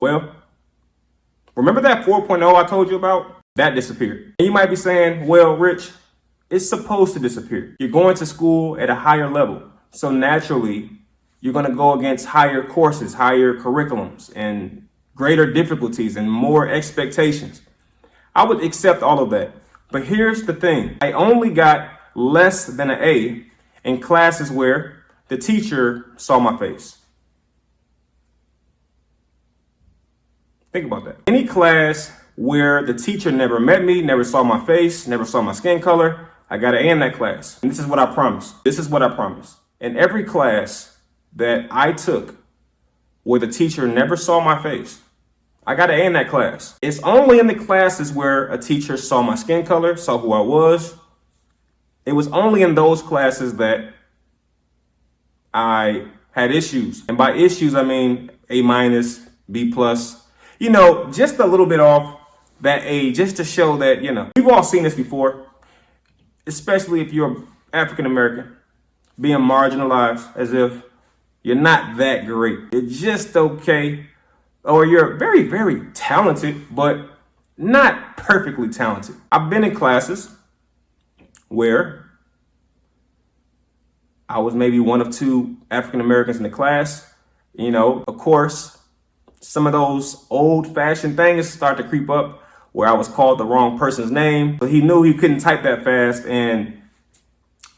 Well, remember that 4.0 I told you about? That disappeared. And you might be saying, well, Rich, it's supposed to disappear. You're going to school at a higher level. So naturally, you're going to go against higher courses, higher curriculums, and greater difficulties and more expectations. I would accept all of that. But here's the thing. I only got less than an A in classes where the teacher saw my face. Think about that. Any class where the teacher never met me, never saw my face, never saw my skin color, I got an A in that class. And this is what I promised. This is what I promised. In every class that I took where the teacher never saw my face, I got an A in that class. It's only in the classes where a teacher saw my skin color, saw who I was. It was only in those classes that I had issues. And by issues, I mean A minus, B plus, just a little bit off that A, just to show that, we've all seen this before, especially if you're African American, being marginalized as if you're not that great. You're just okay. Or you're very, very talented, but not perfectly talented. I've been in classes where I was maybe one of two African Americans in the class. Of course, some of those old fashioned things start to creep up where I was called the wrong person's name. So he knew he couldn't type that fast. And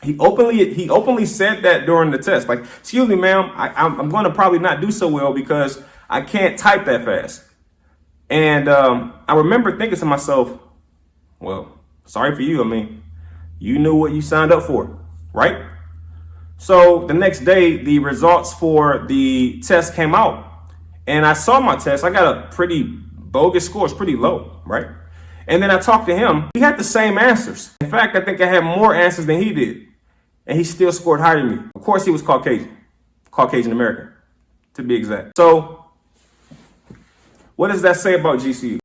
he openly said that during the test. Like, excuse me, ma'am, I'm going to probably not do so well because I can't type that fast. And I remember thinking to myself, well, sorry for you. I mean, you knew what you signed up for, right? So the next day, the results for the test came out. And I saw my test. I got a pretty bogus score. It's pretty low, right? And then I talked to him. He had the same answers. In fact, I think I had more answers than he did. And he still scored higher than me. Of course, he was Caucasian American, to be exact. So what does that say about GCU?